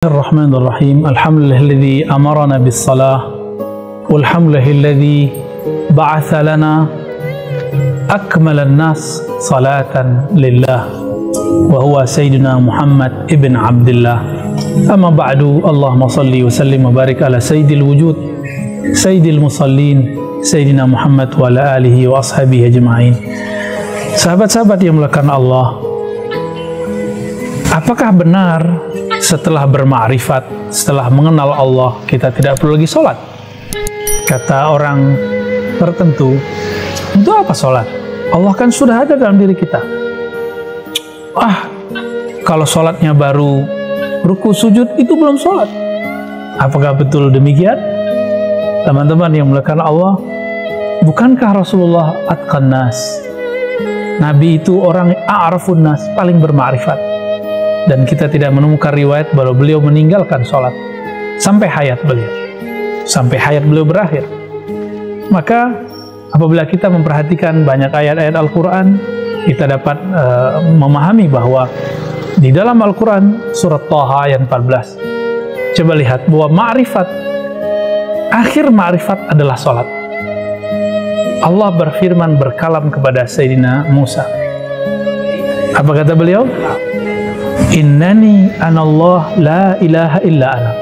الرحمن الرحيم الحمد لله الذي أمرنا بالصلاة والحمد لله الذي بعث لنا أكمل الناس صلاة لله وهو سيدنا محمد ابن عبد الله أما بعد اللهم صل وسلم وبارك على سيد الوجود سيد المصلين سيدنا محمد وعلى آله وأصحابه أجمعين. Sahabat-sahabat yang dimuliakan Allah, apakah benar setelah bermakrifat, setelah mengenal Allah, kita tidak perlu lagi sholat? Kata orang tertentu, untuk apa sholat? Allah kan sudah ada dalam diri kita. Kalau sholatnya baru ruku sujud, itu belum sholat. Apakah betul demikian? Teman-teman yang dimuliakan Allah, bukankah Rasulullah atqan nas? Nabi itu orang a'rafun nas, paling bermakrifat. Dan kita tidak menemukan riwayat bahwa beliau meninggalkan sholat sampai hayat beliau berakhir. Maka apabila kita memperhatikan banyak ayat-ayat Al-Quran, kita dapat memahami bahwa di dalam Al-Quran surat Thaha ayat 14, coba lihat bahwa ma'rifat, akhir ma'rifat adalah sholat. Allah berfirman, berkalam kepada Sayyidina Musa. Apa kata beliau? Innani anallah la ilaha illa ana.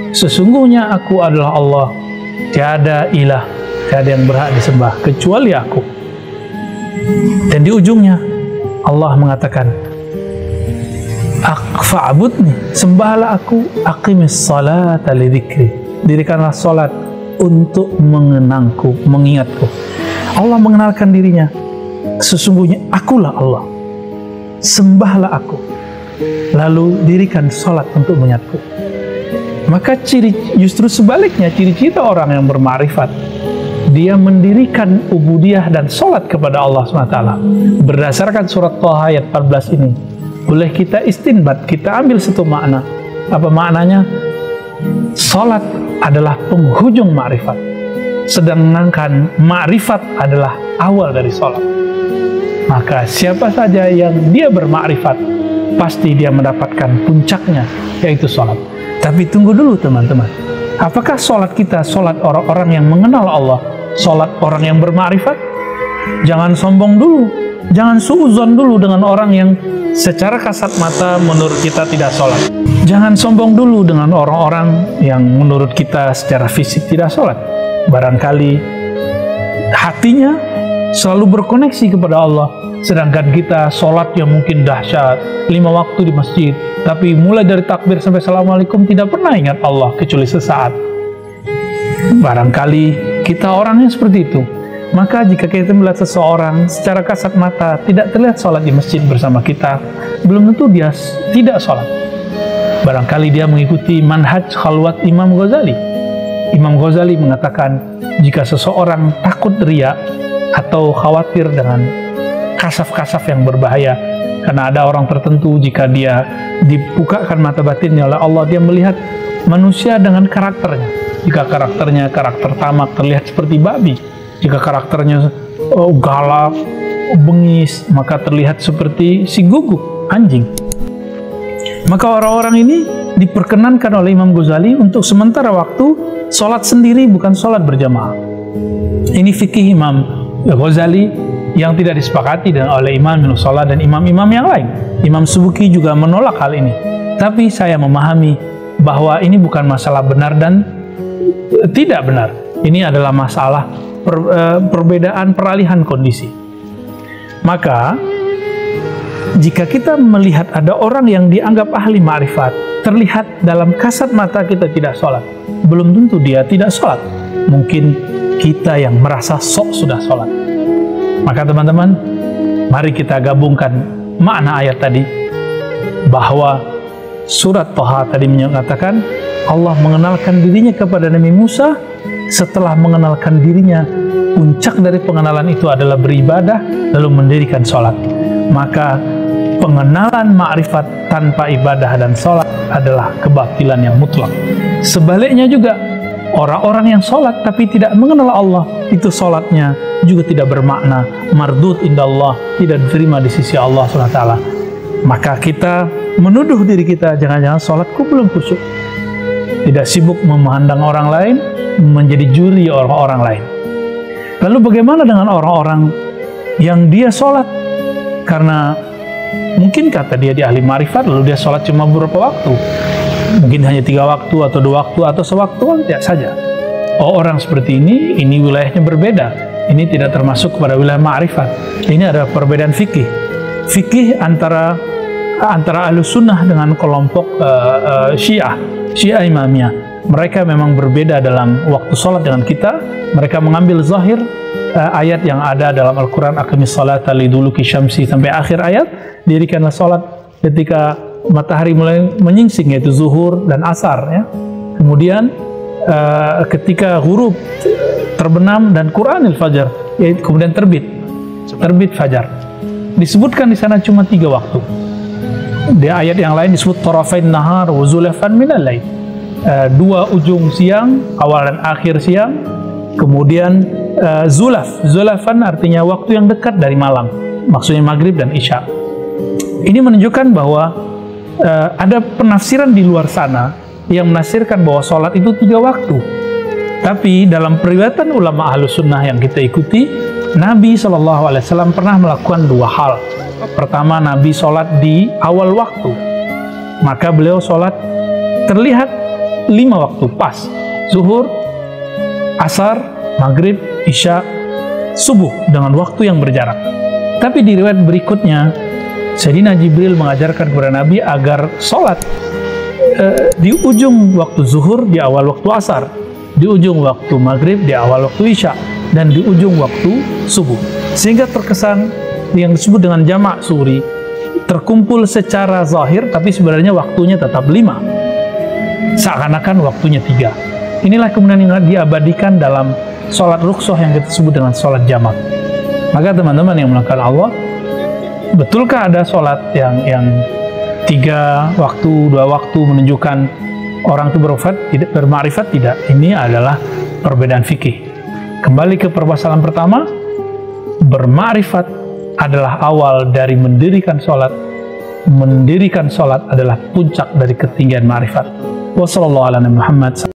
Sesungguhnya aku adalah Allah, tiada ilah, tiada yang berhak disembah kecuali aku. Dan di ujungnya Allah mengatakan, fa'budni, sembahlah aku, aqimis salata li dzikri, dirikanlah salat untuk mengenangku, mengingatku. Allah mengenalkan dirinya, sesungguhnya akulah Allah, sembahlah aku, lalu dirikan sholat untuk mengingatku. Maka justru sebaliknya, ciri-ciri orang yang bermakrifat, dia mendirikan ubudiyah dan sholat kepada Allah SWT. Berdasarkan surat Thaha ayat 14 ini, boleh kita istinbat, kita ambil satu makna. Apa maknanya? Sholat adalah penghujung makrifat, sedangkan makrifat adalah awal dari sholat. Maka siapa saja yang dia bermakrifat, pasti dia mendapatkan puncaknya, yaitu sholat. Tapi tunggu dulu teman-teman, apakah sholat kita sholat orang-orang yang mengenal Allah, sholat orang yang bermakrifat? Jangan sombong dulu, jangan suuzon dulu dengan orang yang secara kasat mata menurut kita tidak sholat. Jangan sombong dulu dengan orang-orang yang menurut kita secara fisik tidak sholat. Barangkali hatinya selalu berkoneksi kepada Allah, sedangkan kita sholat yang mungkin dahsyat, 5 waktu di masjid, tapi mulai dari takbir sampai assalamualaikum tidak pernah ingat Allah kecuali sesaat. Barangkali kita orangnya seperti itu. Maka jika kita melihat seseorang secara kasat mata tidak terlihat sholat di masjid bersama kita, belum tentu dia tidak sholat. Barangkali dia mengikuti manhaj khalwat Imam Ghazali. Imam Ghazali mengatakan, jika seseorang takut riya atau khawatir dengan kasaf-kasaf yang berbahaya, karena ada orang tertentu jika dia dibukakan mata batinnya oleh Allah, dia melihat manusia dengan karakternya. Jika karakternya karakter tamak, terlihat seperti babi. Jika karakternya galak, bengis, maka terlihat seperti si guguk, anjing. Maka orang-orang ini diperkenankan oleh Imam Ghazali untuk sementara waktu sholat sendiri, bukan sholat berjamaah. Ini fikih Imam Ghazali yang tidak disepakati oleh Imam Ibnu Salah dan imam-imam yang lain. Imam Subuki juga menolak hal ini. Tapi saya memahami bahwa ini bukan masalah benar dan tidak benar. Ini adalah masalah perbedaan peralihan kondisi. Maka jika kita melihat ada orang yang dianggap ahli ma'rifat, terlihat dalam kasat mata kita tidak sholat, belum tentu dia tidak sholat. Mungkin kita yang merasa sok sudah sholat. Maka teman-teman, mari kita gabungkan makna ayat tadi, bahwa surat Thaha tadi menyatakan Allah mengenalkan dirinya kepada Nabi Musa. Setelah mengenalkan dirinya, puncak dari pengenalan itu adalah beribadah lalu mendirikan sholat. Maka pengenalan ma'rifat tanpa ibadah dan sholat adalah kebatilan yang mutlak. Sebaliknya juga, orang-orang yang sholat tapi tidak mengenal Allah, itu sholatnya juga tidak bermakna, mardud indallah, tidak diterima di sisi Allah SWT. Maka kita menuduh diri kita, jangan-jangan sholatku belum khusyuk. Tidak sibuk memandang orang lain, menjadi juri orang-orang lain. Lalu bagaimana dengan orang-orang yang dia sholat karena mungkin kata dia di ahli ma'rifat, lalu dia sholat cuma beberapa waktu, mungkin hanya 3 waktu atau 2 waktu atau sewaktu saja. Oh, orang seperti ini wilayahnya berbeda. Ini tidak termasuk kepada wilayah ma'rifat. Ini ada perbedaan fikih. Fikih antara Ahlus Sunnah dengan kelompok Syiah Imamiyah. Mereka memang berbeda dalam waktu sholat dengan kita. Mereka mengambil zahir ayat yang ada dalam Al-Quran, aqimis salata liduluki syamsi, sampai akhir ayat, dirikanlah sholat ketika matahari mulai menyingsing, yaitu zuhur dan asar, ya. Kemudian ketika ghurub terbenam, dan Quranil fajar, yaitu kemudian terbit fajar. Disebutkan di sana cuma 3 waktu. Di ayat yang lain disebut tarafain nahar wa zulafan minal lail, 2 ujung siang, awal dan akhir siang. Kemudian zulafan artinya waktu yang dekat dari malam, maksudnya maghrib dan isya. Ini menunjukkan bahwa ada penafsiran di luar sana yang menafsirkan bahwa sholat itu 3 waktu. Tapi dalam periwayatan ulama Ahlus Sunnah yang kita ikuti, Nabi SAW pernah melakukan 2 hal. Pertama, Nabi sholat di awal waktu, maka beliau sholat terlihat 5 waktu pas: zuhur, asar, maghrib, isya, subuh, dengan waktu yang berjarak. Tapi di riwayat berikutnya, Sayyidina Jibril mengajarkan kepada Nabi agar sholat di ujung waktu zuhur, di awal waktu asar, di ujung waktu maghrib, di awal waktu isya, dan di ujung waktu subuh. Sehingga terkesan yang disebut dengan jamak suri, terkumpul secara zahir, tapi sebenarnya waktunya tetap 5. Seakan-akan waktunya 3. Inilah kemudian yang diabadikan dalam sholat rukhsah yang kita sebut dengan sholat jamak. Maka teman-teman yang melakukan Allah, betulkah ada sholat yang 3 waktu, 2 waktu menunjukkan orang itu berma'rifat? Tidak. Ini adalah perbedaan fikih. Kembali ke permasalahan pertama, berma'rifat adalah awal dari mendirikan sholat. Mendirikan sholat adalah puncak dari ketinggian ma'rifat. Wassalamualaikum warahmatullahi wabarakatuh.